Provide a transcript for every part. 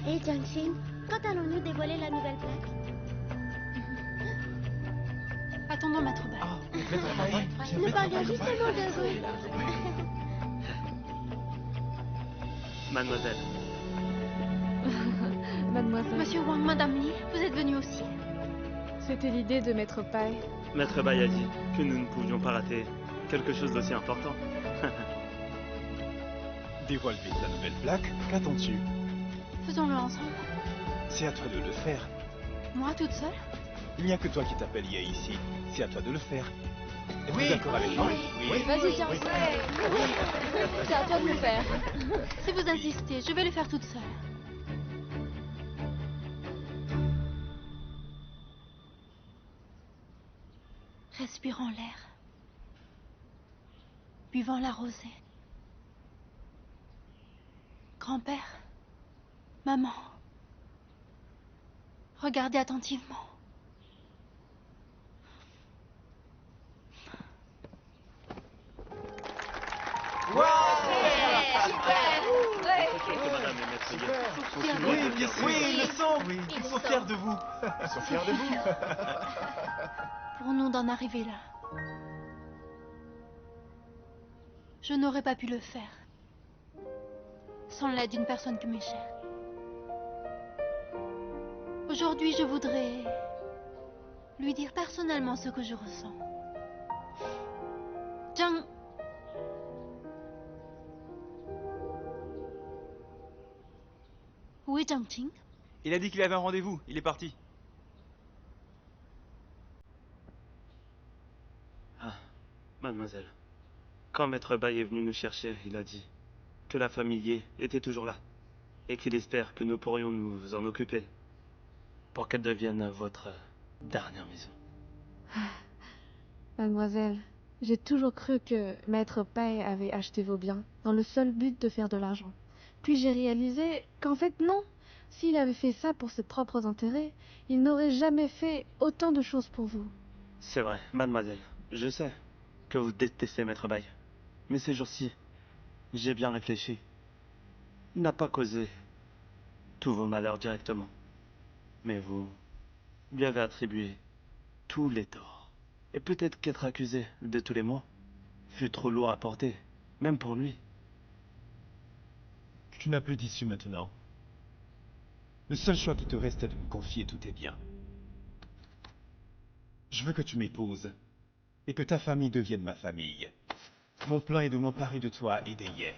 Et Jiangxin, quand allons-nous dévoiler la nouvelle plaque? Attendons Maître Bai. Nous parlions justement de vous. Mademoiselle. Mademoiselle, Monsieur Wang, Madame Li, vous êtes venus aussi? c'était l'idée de Maître Pai. Maître Bai a dit que nous ne pouvions pas rater quelque chose d'aussi important. Dévoile vite la nouvelle plaque, qu'attends-tu? Faisons-le ensemble. C'est à toi de le faire. Moi, toute seule? Il n'y a que toi qui t'appelles Ye ici. C'est à toi de le faire. Êtes-vous d'accord avec moi? Oui. Vas-y, tiens. C'est à toi de le faire. Si vous insistez, je vais le faire toute seule. Respirons l'air. Buvons la rosée. Grand-père, maman, regardez attentivement. Que Madame et Maître Ye sont si loin Oui, de bien faire sûr. Oui, ils le sont. Ils sont fiers de vous. Ils sont fiers de vous. Pour nous d'en arriver là, je n'aurais pas pu le faire sans l'aide d'une personne qui m'est chère. Aujourd'hui, je voudrais lui dire personnellement ce que je ressens. Jiang... Où est Jiangqing? Il a dit qu'il avait un rendez-vous, il est parti. Ah, mademoiselle. Quand Maître Bai est venu nous chercher, il a dit que la famille Ye était toujours là et qu'il espère que nous pourrions nous en occuper pour qu'elle devienne votre dernière maison. Mademoiselle, j'ai toujours cru que Maître Pai avait acheté vos biens dans le seul but de faire de l'argent. Puis j'ai réalisé qu'en fait non. S'il avait fait ça pour ses propres intérêts, il n'aurait jamais fait autant de choses pour vous. C'est vrai, mademoiselle. Je sais que vous détestez Maître Bai. Mais ces jours-ci, j'ai bien réfléchi. Il n'a pas causé tous vos malheurs directement. Mais vous lui avez attribué tous les torts. Et peut-être qu'être accusé de tous les maux fut trop lourd à porter, même pour lui. Tu n'as plus d'issue maintenant. Le seul choix qui te reste est de me confier tous tes biens. Je veux que tu m'épouses et que ta famille devienne ma famille. Mon plan est de m'emparer de toi et des Ye.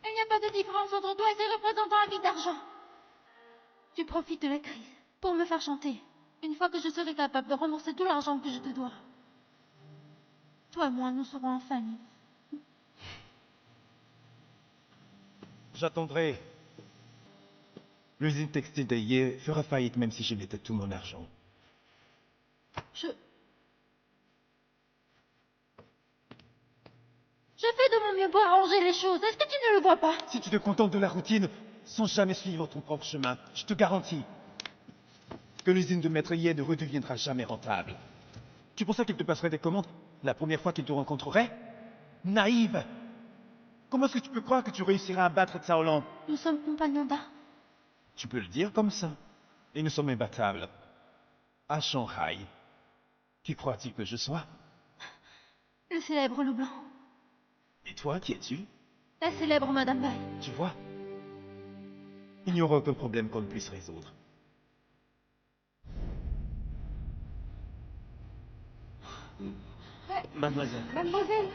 Il n'y a pas de différence entre toi et ses représentants avides d'argent. Tu profites de la crise pour me faire chanter. Une fois que je serai capable de rembourser tout l'argent que je te dois, toi et moi, nous serons en famille. J'attendrai. L'usine textile des Ye fera faillite même si je mettais tout mon argent. Je fais de mon mieux pour arranger les choses. Est-ce que tu ne le vois pas? Si tu te contentes de la routine, sans jamais suivre ton propre chemin, je te garantis que l'usine de Maître Ye ne redeviendra jamais rentable. Tu pensais qu'il te passerait des commandes la première fois qu'il te rencontrerait? Naïve! Comment est-ce que tu peux croire que tu réussiras à battre Tsaolan? Nous sommes compagnons d'armes. Tu peux le dire comme ça. Et nous sommes imbattables. À Shanghai. Qui crois-tu que je sois? Le célèbre loup blanc. Et toi, qui es-tu? La célèbre Madame Bai. Tu vois? Il n'y aura aucun problème qu'on ne puisse résoudre. Mademoiselle. Mademoiselle.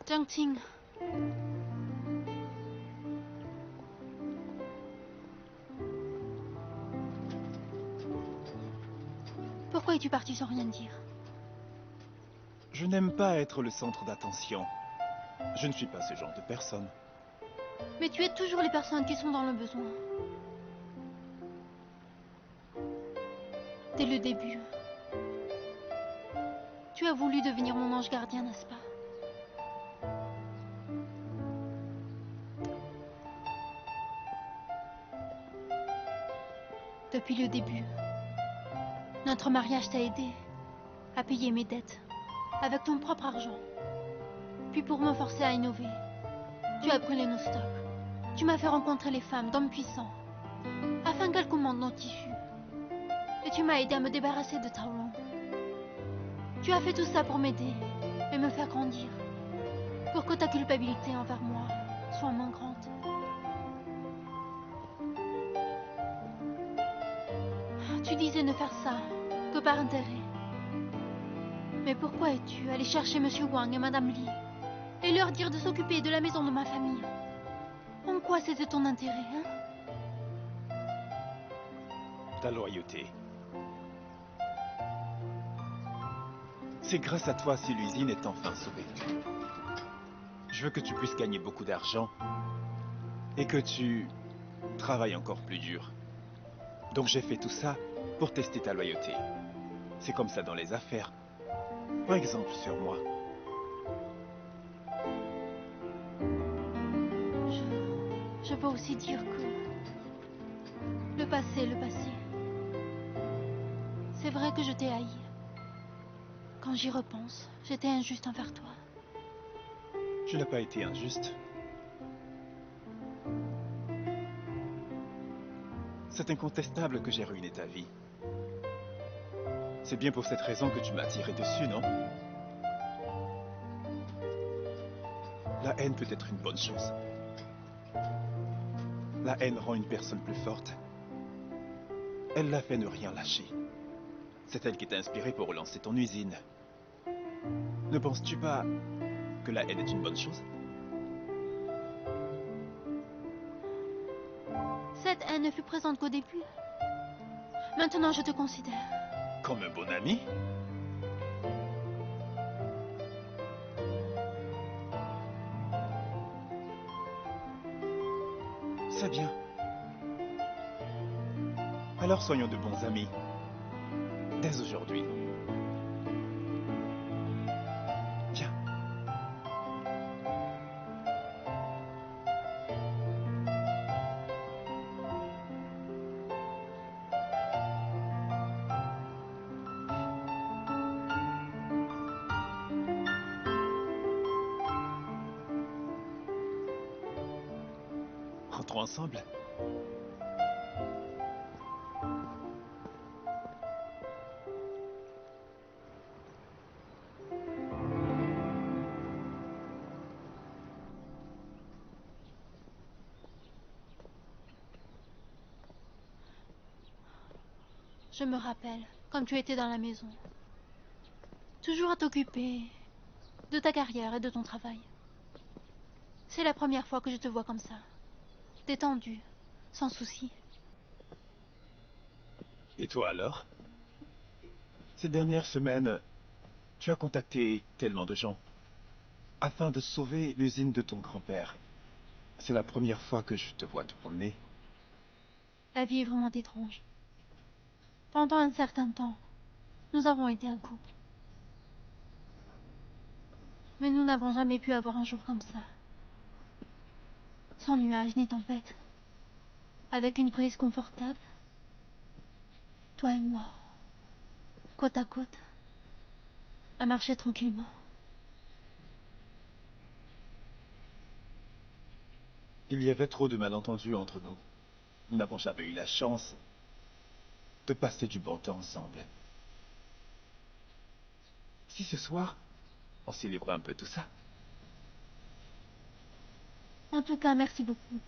Jiangqing. Pourquoi es-tu parti sans rien dire? Je n'aime pas être le centre d'attention. Je ne suis pas ce genre de personne. Mais tu aides toujours les personnes qui sont dans le besoin. Dès le début, tu as voulu devenir mon ange gardien, n'est-ce pas? Depuis le début, notre mariage t'a aidé à payer mes dettes avec ton propre argent. Puis pour me forcer à innover, tu as brûlé nos stocks. Tu m'as fait rencontrer les femmes d'hommes puissants afin qu'elles commandent nos tissus. Et tu m'as aidé à me débarrasser de Taolong. Tu as fait tout ça pour m'aider et me faire grandir. Pour que ta culpabilité envers moi soit moins grande. Tu disais ne faire ça que par intérêt. Mais pourquoi es-tu allé chercher Monsieur Wang et Madame Li et leur dire de s'occuper de la maison de ma famille? En quoi c'était ton intérêt, hein? Ta loyauté. C'est grâce à toi si l'usine est enfin sauvée. Je veux que tu puisses gagner beaucoup d'argent et que tu travailles encore plus dur. Donc j'ai fait tout ça pour tester ta loyauté. C'est comme ça dans les affaires. Par exemple sur moi. Je peux aussi dire que le passé est le passé. C'est vrai que je t'ai haï. Quand j'y repense, j'étais injuste envers toi. Tu n'as pas été injuste. C'est incontestable que j'ai ruiné ta vie. C'est bien pour cette raison que tu m'as tiré dessus, non? La haine peut être une bonne chose. La haine rend une personne plus forte. Elle l'a fait ne rien lâcher. C'est elle qui t'a inspiré pour relancer ton usine. Ne penses-tu pas que la haine est une bonne chose? Cette haine ne fut présente qu'au début. Maintenant, je te considère. Comme un bon ami? C'est bien. Alors soyons de bons amis. Dès aujourd'hui. Viens. Rentrons ensemble. Je me rappelle, comme tu étais dans la maison. Toujours à t'occuper de ta carrière et de ton travail. C'est la première fois que je te vois comme ça. Détendu, sans souci. Et toi alors? Ces dernières semaines, tu as contacté tellement de gens afin de sauver l'usine de ton grand-père. C'est la première fois que je te vois tourner. La vie est vraiment étrange. Pendant un certain temps, nous avons été un couple. Mais nous n'avons jamais pu avoir un jour comme ça. Sans nuages ni tempête. Avec une brise confortable. Toi et moi. Côte à côte. À marcher tranquillement. Il y avait trop de malentendus entre nous. Nous n'avons jamais eu la chance de passer du bon temps ensemble. Si ce soir, on célébrait un peu tout ça. En tout cas, merci beaucoup.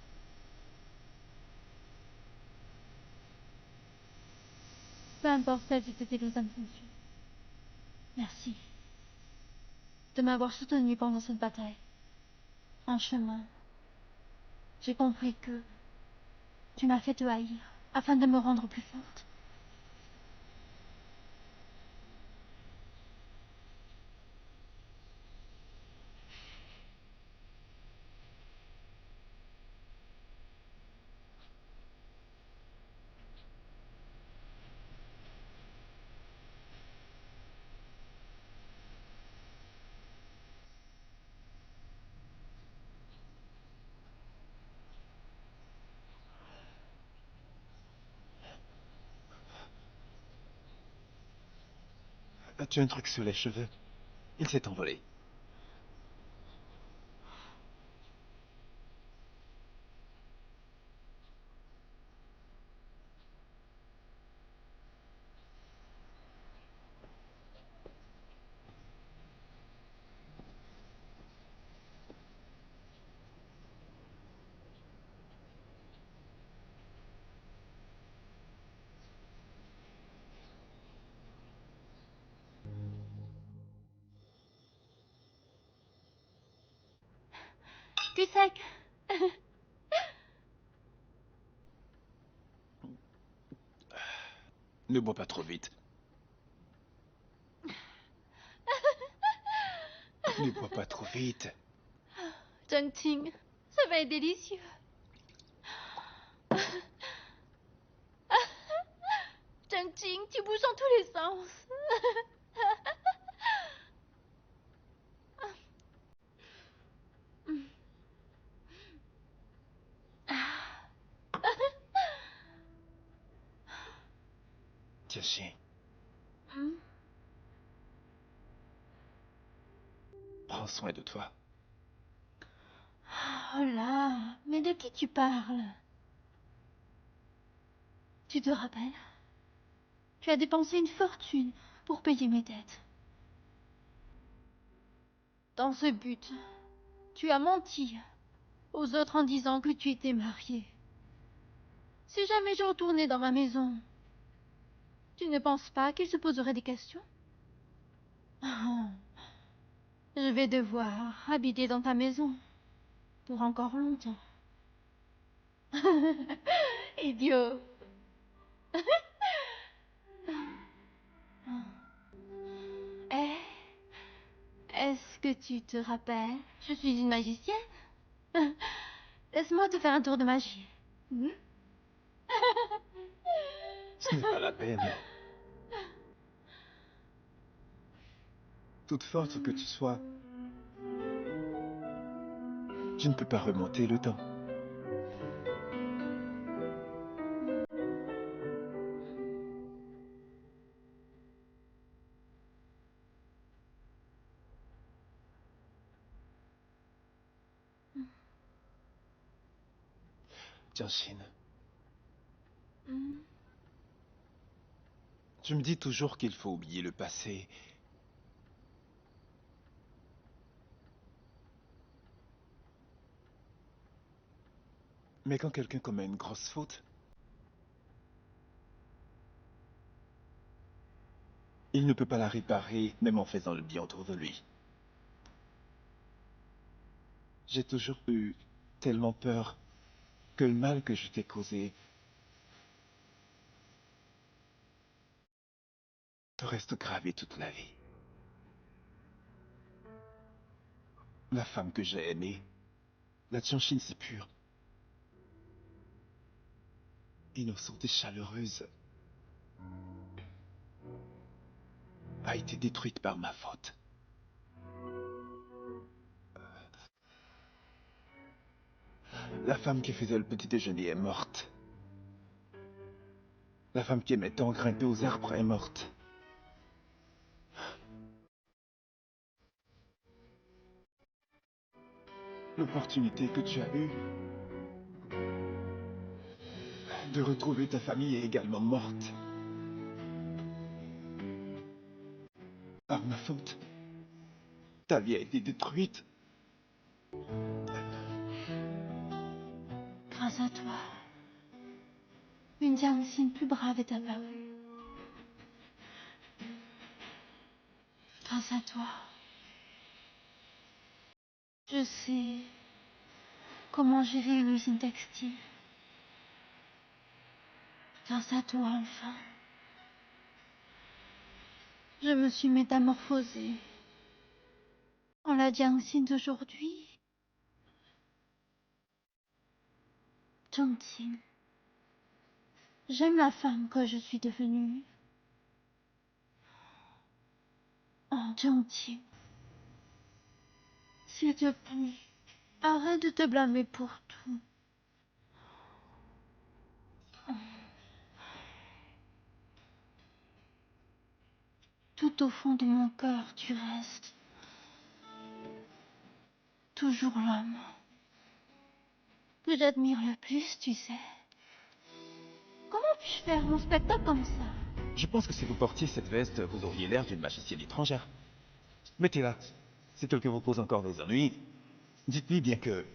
Peu importe quelles étaient nos intentions. Merci. De m'avoir soutenu pendant cette bataille. En chemin, j'ai compris que tu m'as fait te haïr afin de me rendre plus forte. As-tu un truc sur les cheveux? Il s'est envolé. Tu sec. Ne bois pas trop vite. Ne bois pas trop vite. Chongqing, ça va être délicieux. Chongqing, tu bouges dans tous les sens. Jiaxin, Hmm? prends soin de toi. Oh là, mais de qui tu parles? Tu te rappelles? Tu as dépensé une fortune pour payer mes dettes. Dans ce but, tu as menti aux autres en disant que tu étais marié. Si jamais je retournais dans ma maison, tu ne penses pas qu'ils se poseraient des questions? Ah, je vais devoir habiter dans ta maison pour encore longtemps. Idiot. Eh, est-ce que tu te rappelles? Je suis une magicienne. Laisse-moi te faire un tour de magie. Hmm? Ce n'est pas la peine. Toute forte que tu sois, tu ne peux pas remonter le temps. Jiaxin, Hmm? tu me dis toujours qu'il faut oublier le passé. Mais quand quelqu'un commet une grosse faute, il ne peut pas la réparer, même en faisant le bien autour de lui. J'ai toujours eu tellement peur que le mal que je t'ai causé te reste gravé toute la vie. La femme que j'ai aimée, la Jiaxin si pure, innocente et chaleureuse, a été détruite par ma faute. La femme qui faisait le petit déjeuner est morte. La femme qui aimait tant grimper aux arbres est morte. L'opportunité que tu as eue de retrouver ta famille est également morte. Par ma faute, ta vie a été détruite. Grâce à toi, une Jiangxin plus brave est apparue. Grâce à toi, je sais comment gérer une usine textile. Grâce à toi, enfin, je me suis métamorphosée en la Jiangxin d'aujourd'hui. Chongqing, j'aime la femme que je suis devenue. Oh, Chongqing, s'il te plaît, arrête de te blâmer pour tout. Tout Tout au fond de mon cœur, tu restes. Toujours l'homme que j'admire le plus, tu sais. Comment puis-je faire mon spectacle comme ça? Je pense que si vous portiez cette veste, vous auriez l'air d'une magicienne étrangère. Mettez-la. Si quelqu'un vous pose encore des ennuis, dites-lui bien que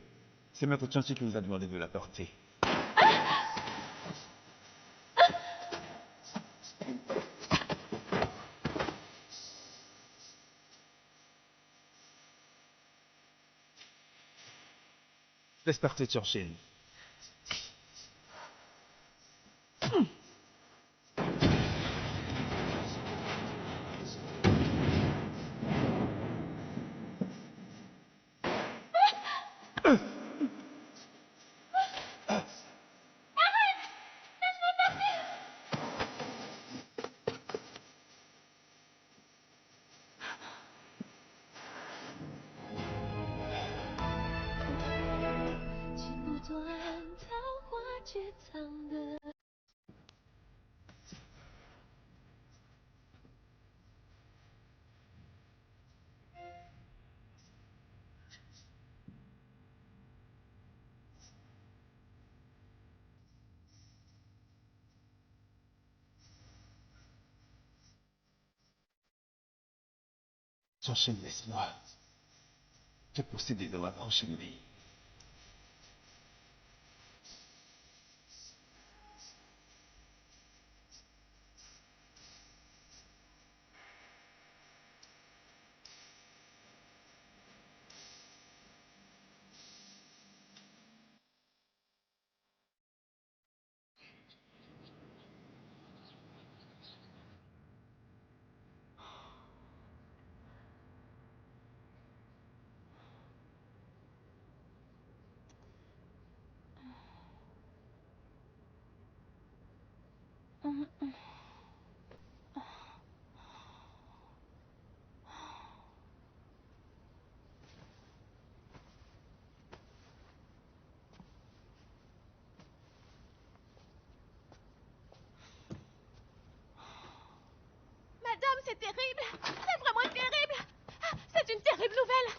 c'est Maître Chanchi qui vous a demandé de la porter. Laisse partir Chanchin. Chanchin, laisse-moi te posséder dans ma prochaine vie. Madame, c'est terrible. C'est vraiment terrible. Ah, c'est une terrible nouvelle.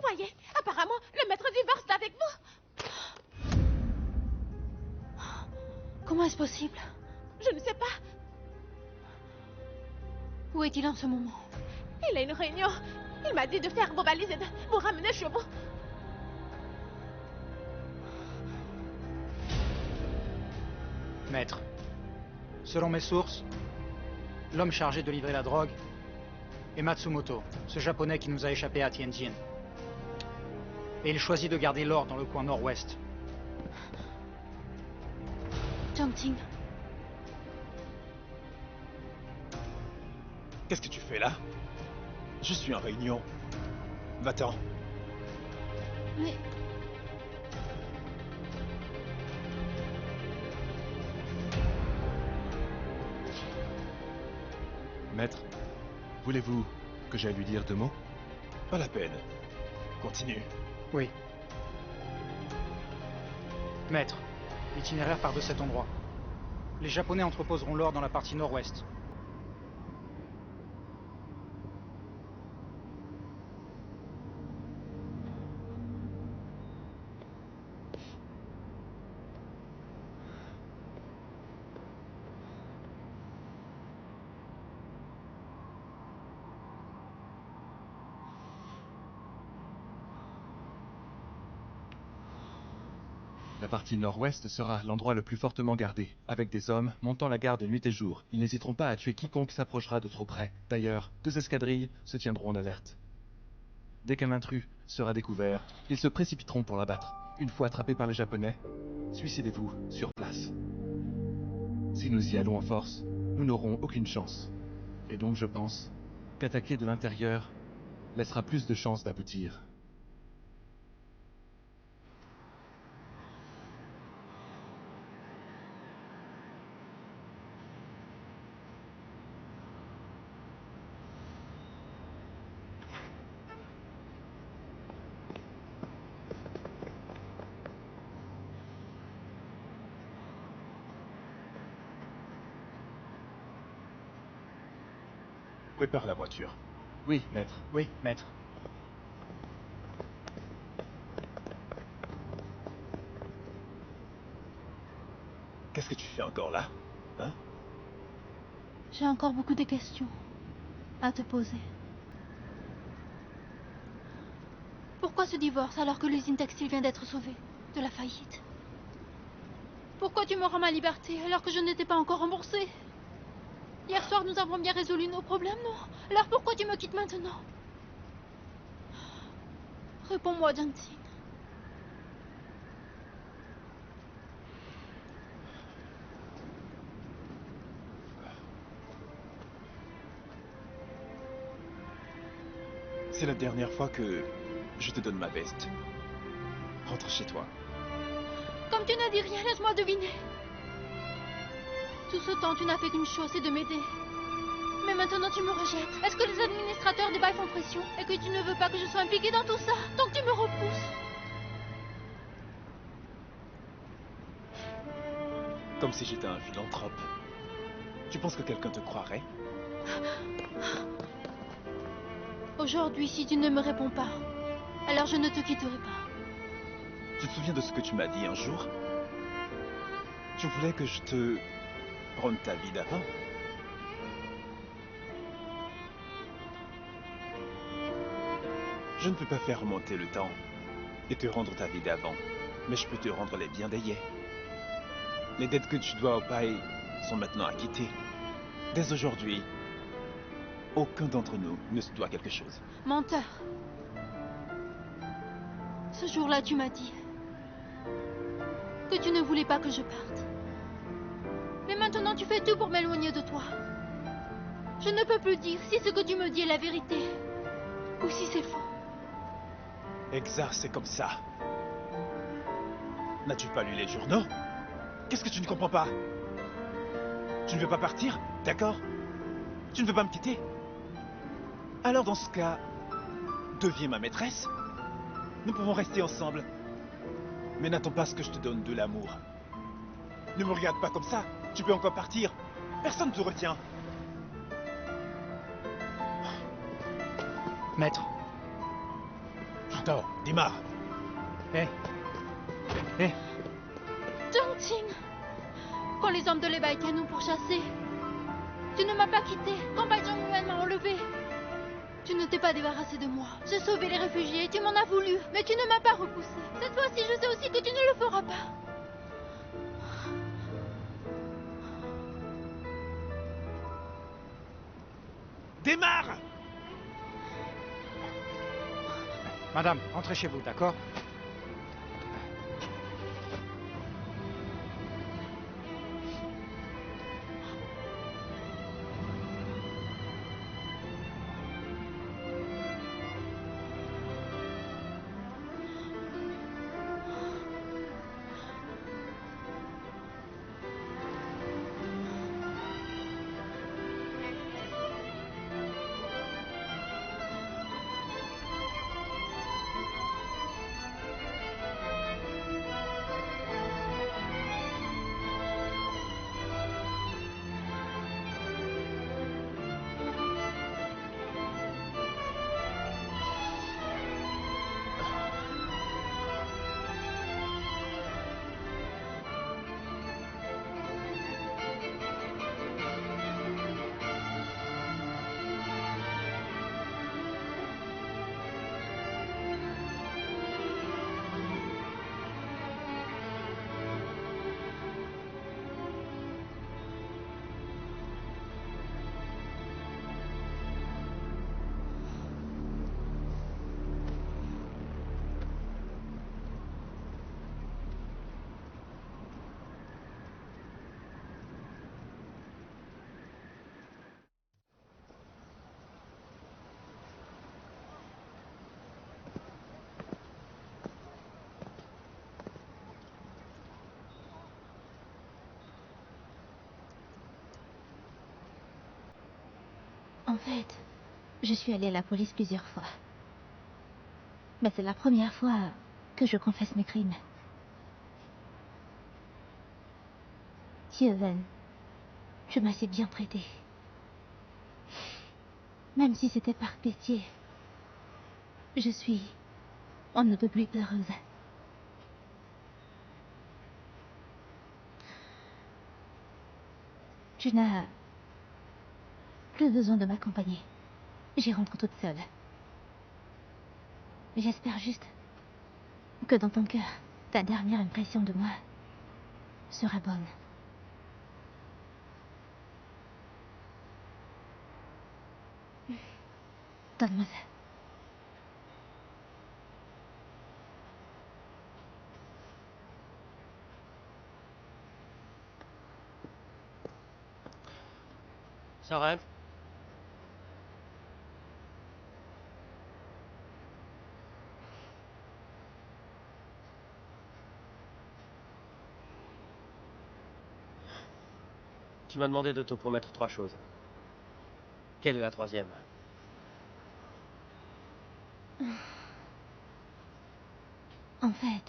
Voyez, apparemment, le maître divorce avec vous. Comment est-ce possible? Je ne sais pas. Où est-il en ce moment? Il a une réunion. Il m'a dit de faire vos valises et de vous ramener chez vous. Maître, selon mes sources, l'homme chargé de livrer la drogue est Matsumoto, ce japonais qui nous a échappé à Tianjin. Et il choisit de garder l'or dans le coin nord-ouest. Chongqing, Qu'est-ce que tu fais là? Je suis en réunion. Va-t'en. mais... Maître, voulez-vous que j'aille lui dire 2 mots? Pas la peine. Continue. Oui. Maître, l'itinéraire part de cet endroit. Les Japonais entreposeront l'or dans la partie nord-ouest. La partie nord-ouest sera l'endroit le plus fortement gardé, avec des hommes montant la garde nuit et jour. Ils n'hésiteront pas à tuer quiconque s'approchera de trop près. D'ailleurs, 2 escadrilles se tiendront en alerte. Dès qu'un intrus sera découvert, ils se précipiteront pour l'abattre. Une fois attrapés par les Japonais, suicidez-vous sur place. Si nous y allons en force, nous n'aurons aucune chance. Et donc je pense qu'attaquer de l'intérieur laissera plus de chances d'aboutir. Prépare la voiture. Oui, maître. Oui, maître. Qu'est-ce que tu fais encore là? Hein? J'ai encore beaucoup de questions à te poser. Pourquoi ce divorce alors que l'usine textile vient d'être sauvée de la faillite? Pourquoi tu me rends ma liberté alors que je ne t'ai pas encore remboursée? Hier soir, nous avons bien résolu nos problèmes, non? Alors pourquoi tu me quittes maintenant? Réponds-moi, Jantine. C'est la dernière fois que je te donne ma veste. Rentre chez toi. Comme tu n'as dit rien, laisse-moi deviner. Tout ce temps, tu n'as fait qu'une chose, c'est de m'aider. Mais maintenant, tu me rejettes. Est-ce que les administrateurs des bails font pression et que tu ne veux pas que je sois impliquée dans tout ça? Donc tu me repousses. Comme si j'étais un philanthrope. Tu penses que quelqu'un te croirait? Aujourd'hui, si tu ne me réponds pas, alors je ne te quitterai pas. Tu te souviens de ce que tu m'as dit un jour? Tu voulais que je te rende ta vie d'avant? Je ne peux pas faire remonter le temps et te rendre ta vie d'avant, mais je peux te rendre les biens d'hier. Les dettes que tu dois au bail sont maintenant acquittées. Dès aujourd'hui, aucun d'entre nous ne se doit quelque chose. Menteur. Ce jour-là, tu m'as dit que tu ne voulais pas que je parte. Mais maintenant, tu fais tout pour m'éloigner de toi. Je ne peux plus dire si ce que tu me dis est la vérité ou si c'est faux. Exact, c'est comme ça. N'as-tu pas lu les journaux? Qu'est-ce que tu ne comprends pas? Tu ne veux pas partir? D'accord? Tu ne veux pas me quitter? Alors dans ce cas, deviens ma maîtresse. Nous pouvons rester ensemble. Mais n'attends pas ce que je te donne de l'amour. Ne me regarde pas comme ça. Tu peux encore partir. Personne ne te retient. Maître. Attends, démarre. Hé. Hé. Jantine, quand les hommes de l'Ébaï nous pourchassaient, tu ne m'as pas quitté. Quand Baijiang Nguyen m'a enlevé, tu ne t'es pas débarrassé de moi. J'ai sauvé les réfugiés, tu m'en as voulu, mais tu ne m'as pas repoussé. Cette fois-ci, je sais aussi que tu ne le feras pas. Démarre! Madame, rentrez chez vous, d'accord? En fait, je suis allée à la police plusieurs fois. Mais c'est la première fois que je confesse mes crimes. Dieu Wen, je m'assais bien prêté. Même si c'était par pitié, on ne peut plus heureuse. Tu n'as plus besoin de m'accompagner. J'y rentre toute seule. J'espère juste que dans ton cœur, ta dernière impression de moi sera bonne. Donne-moi ça. Ça rêve. Tu m'as demandé de te promettre 3 choses. Quelle est la 3e? En fait,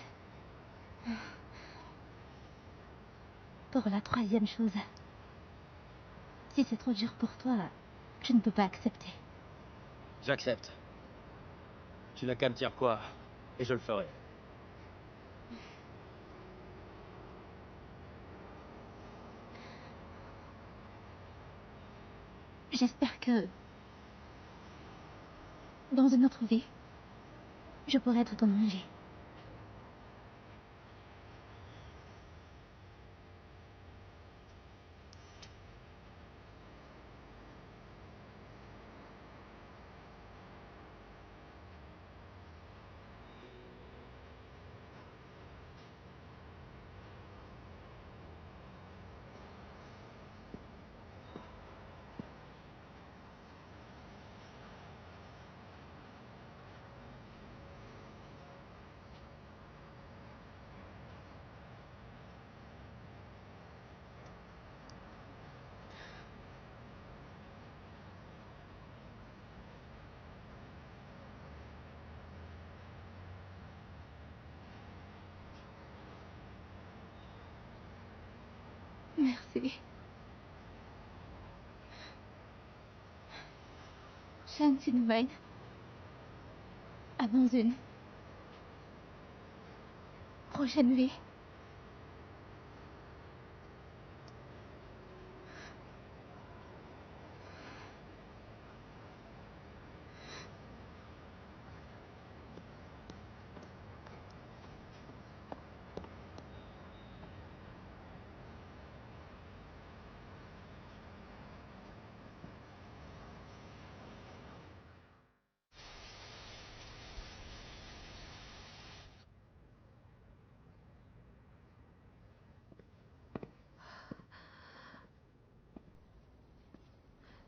pour la 3e chose, si c'est trop dur pour toi, je ne peux pas accepter. J'accepte. Tu n'as qu'à me dire quoi, et je le ferai. J'espère que, dans une autre vie, je pourrai être ton manger. Merci. Shantinvain. À dans une prochaine vie.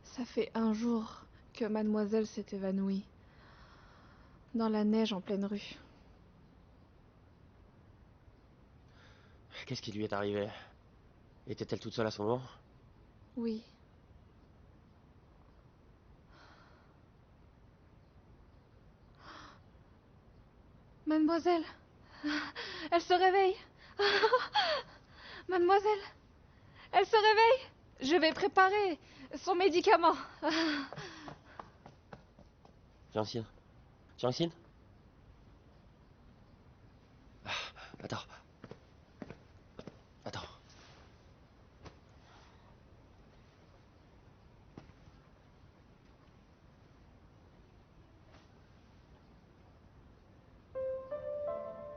Ça fait un jour que mademoiselle s'est évanouie. Dans la neige en pleine rue. Qu'est-ce qui lui est arrivé? Était-elle toute seule à son moment? Oui. Mademoiselle, elle se réveille. Mademoiselle, elle se réveille. Je vais préparer son médicament. Jiangxin? Jiangxin? Ah, attends. Attends.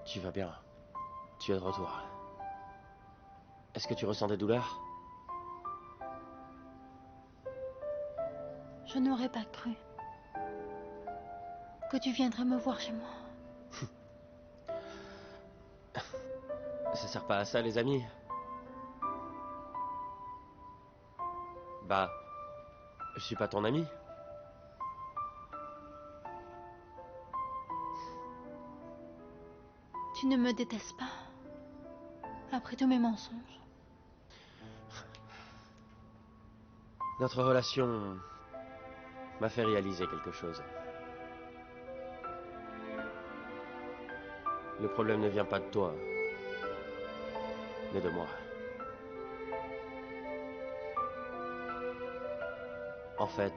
Tu vas bien. Tu es de retour. Est-ce que tu ressens des douleurs? Je n'aurais pas cru que tu viendrais me voir chez moi. Ça sert pas à ça, les amis. Bah, je suis pas ton ami. Tu ne me détestes pas, après tous mes mensonges. Notre relation m'a fait réaliser quelque chose. Le problème ne vient pas de toi, mais de moi. En fait,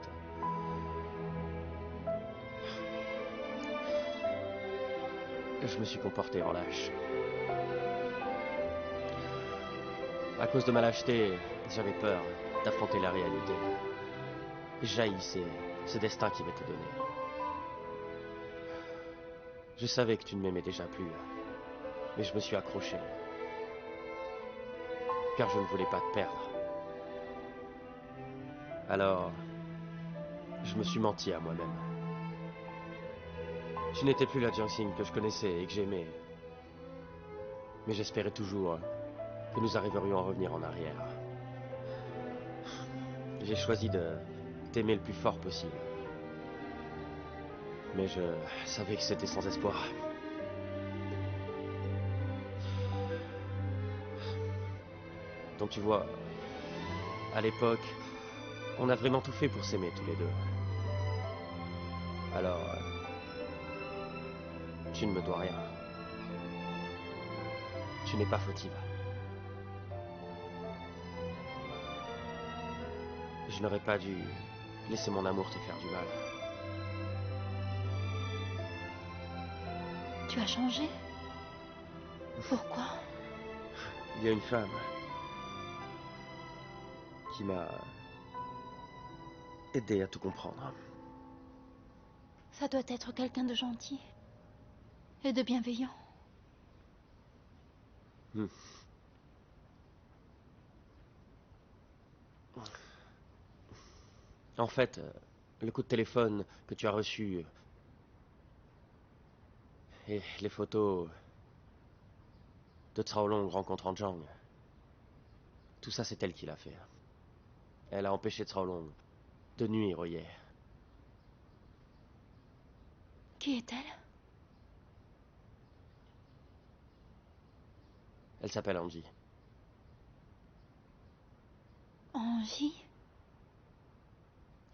je me suis comporté en lâche. À cause de ma lâcheté, j'avais peur d'affronter la réalité. J'haïssais ce destin qui m'était donné. Je savais que tu ne m'aimais déjà plus, mais je me suis accroché. Car je ne voulais pas te perdre. Alors, je me suis menti à moi-même. Tu n'étais plus la Jiangxing que je connaissais et que j'aimais. Mais j'espérais toujours que nous arriverions à revenir en arrière. J'ai choisi de t'aimer le plus fort possible. Mais je savais que c'était sans espoir. Donc tu vois, à l'époque, on a vraiment tout fait pour s'aimer tous les deux. Alors, tu ne me dois rien. Tu n'es pas fautive. Je n'aurais pas dû laisser mon amour te faire du mal. Tu as changé? Pourquoi? Il y a une femme qui m'a aidé à tout comprendre. Ça doit être quelqu'un de gentil et de bienveillant. Hmm. En fait, le coup de téléphone que tu as reçu et les photos de Traolong rencontrant Zhang, tout ça c'est elle qui l'a fait. Elle a empêché Traolong de nuire au Ye. Qui est-elle? Elle s'appelle Angie. Angie?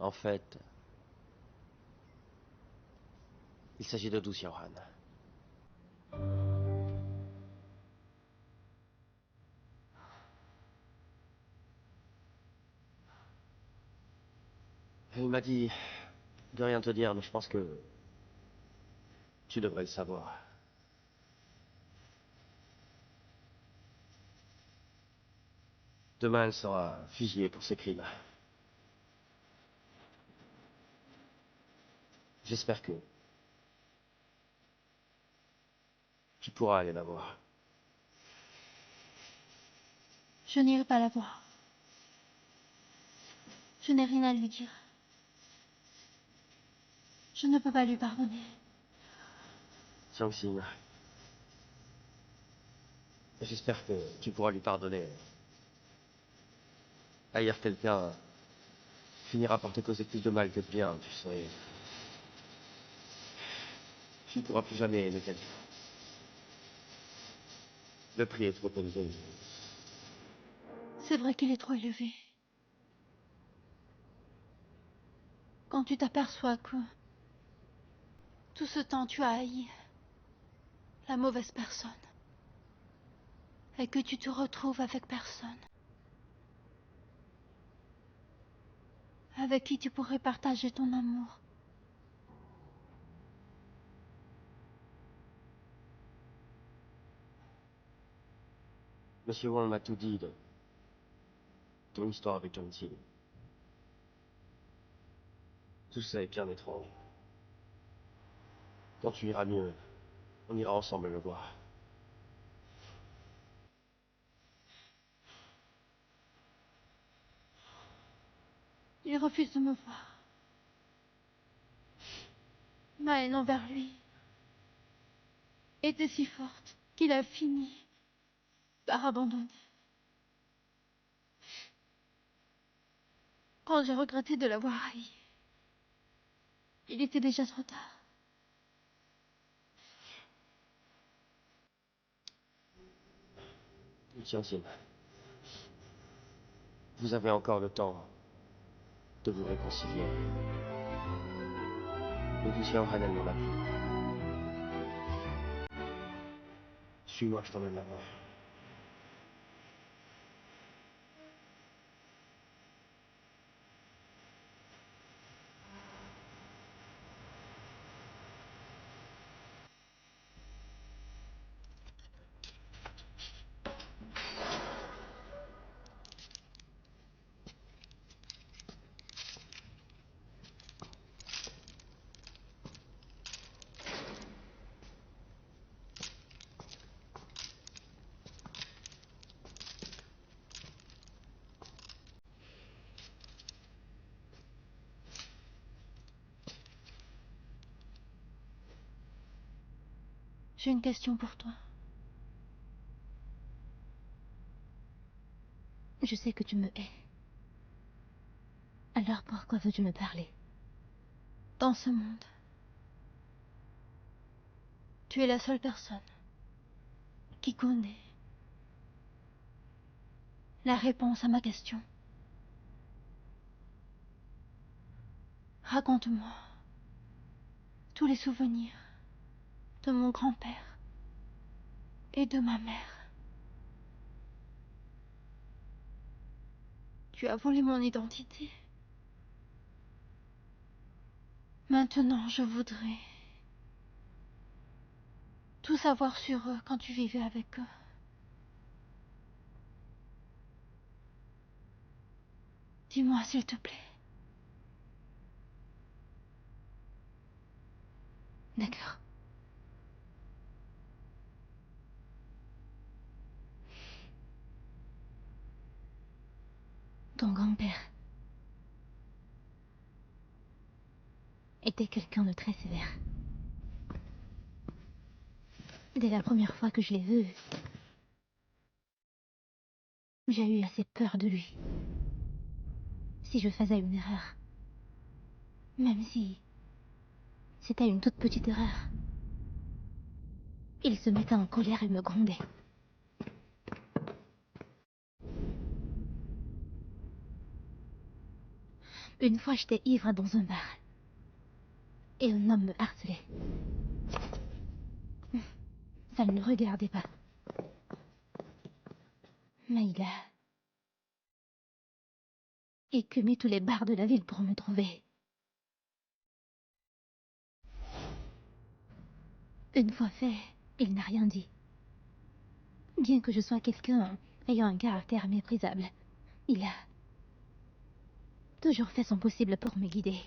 En fait, il s'agit de Du Xiaohan. Il m'a dit de rien te dire, mais je pense que tu devrais le savoir. Demain, elle sera fusillée pour ses crimes. J'espère que tu pourras aller la voir. Je n'irai pas la voir. Je n'ai rien à lui dire. Je ne peux pas lui pardonner. Jiangxing, j'espère que tu pourras lui pardonner. Haïr quelqu'un finira par te causer plus de mal que de bien, tu sais. Tu ne pourras plus jamais aimer quelqu'un. Le prix est trop élevé. C'est vrai qu'il est trop élevé. Quand tu t'aperçois que tout ce temps tu as haï la mauvaise personne et que tu te retrouves avec personne avec qui tu pourrais partager ton amour. Monsieur Wang m'a tout dit de ton histoire avec Jiangxing. Tout ça est bien étrange. Quand tu iras mieux, on ira ensemble le voir. Il refuse de me voir. Ma haine envers lui était si forte qu'il a fini par abandonner. Quand j'ai regretté de l'avoir haï, il était déjà trop tard. Jiangxing, vous avez encore le temps de vous réconcilier. Le Du Xiaohan, elle n'en a plus. Suis-moi, je t'emmène là-bas. J'ai une question pour toi. Je sais que tu me hais. Alors pourquoi veux-tu me parler? Dans ce monde, tu es la seule personne qui connaît la réponse à ma question. Raconte-moi tous les souvenirs de mon grand-père et de ma mère. Tu as volé mon identité. Maintenant, je voudrais tout savoir sur eux quand tu vivais avec eux. Dis-moi, s'il te plaît. D'accord. Ton grand-père était quelqu'un de très sévère. Dès la première fois que je l'ai vu, j'ai eu assez peur de lui. Si je faisais une erreur, même si c'était une toute petite erreur, il se mettait en colère et me grondait. Une fois, j'étais ivre dans un bar, et un homme me harcelait. Ça ne le regardait pas. Mais il a écumé tous les bars de la ville pour me trouver. Une fois fait, il n'a rien dit. Bien que je sois quelqu'un ayant un caractère méprisable, il a toujours fait son possible pour me guider.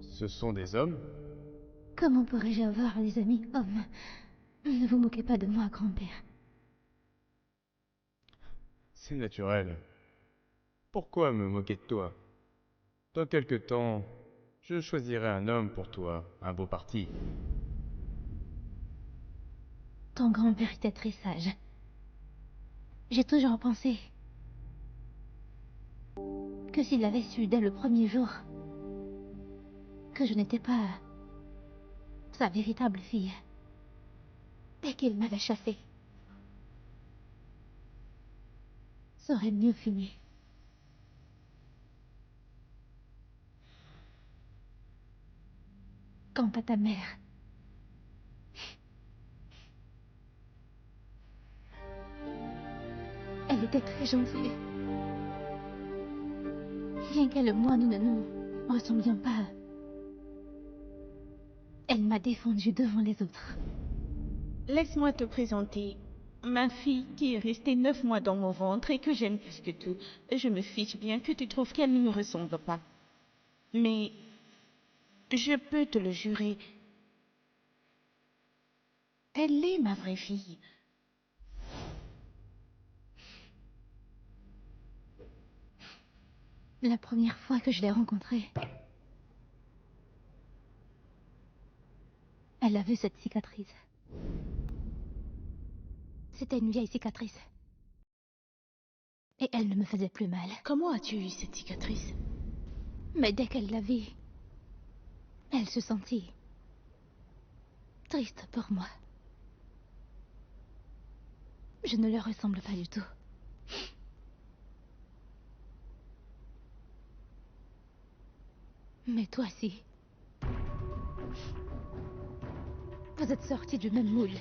Ce sont des hommes? Comment pourrais-je avoir des amis hommes? Ne vous moquez pas de moi, grand-père. C'est naturel. Pourquoi me moquer de toi? Dans quelque temps, je choisirai un homme pour toi, un beau parti. Ton grand-père était très sage. J'ai toujours pensé que s'il avait su dès le premier jour que je n'étais pas sa véritable fille, et qu'il m'avait chassée, ça aurait mieux fini. Quant à ta mère, elle était très gentille. Bien qu'elle et moi, nous ne nous ressemblions pas, elle m'a défendue devant les autres. Laisse-moi te présenter ma fille qui est restée 9 mois dans mon ventre et que j'aime plus que tout. Je me fiche bien que tu trouves qu'elle ne me ressemble pas. Mais je peux te le jurer, elle est ma vraie fille. La première fois que je l'ai rencontrée, elle avait cette cicatrice. C'était une vieille cicatrice. Et elle ne me faisait plus mal. Comment as-tu eu cette cicatrice? Mais dès qu'elle l'a vue, elle se sentit triste pour moi. Je ne leur ressemble pas du tout. Mais toi, si. Vous êtes sortis du même moule.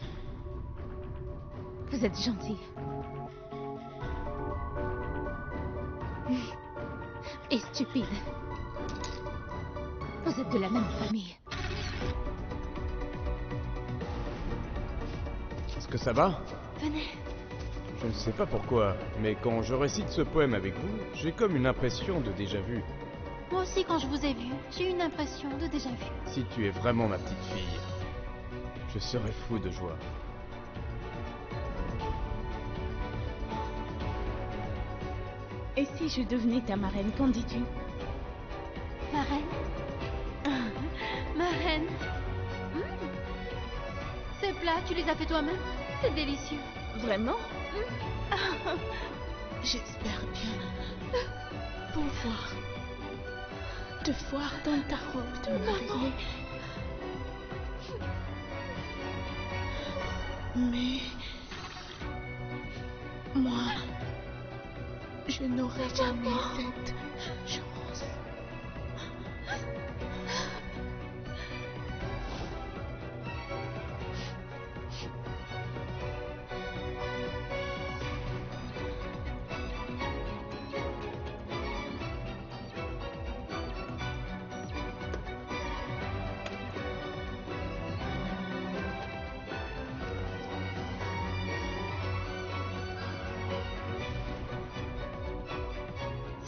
Vous êtes gentils. Et stupides. Vous êtes de la même famille. Est-ce que ça va? Venez. Je ne sais pas pourquoi, mais quand je récite ce poème avec vous, j'ai comme une impression de déjà-vu. Moi aussi, quand je vous ai vu, j'ai eu une impression de déjà-vu. Si tu es vraiment ma petite fille, je serais fou de joie. Et si je devenais ta marraine, qu'en dis-tu? Marraine? Marraine? Ces plats, tu les as fait toi-même? C'est délicieux. Vraiment? J'espère bien pouvoir te voir dans ta robe de mariée. Mais moi, je n'aurai jamais cette chance.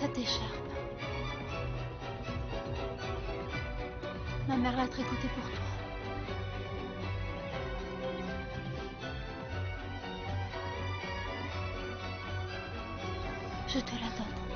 Cette écharpe. Ma mère l'a tricotée pour toi. Je te la donne.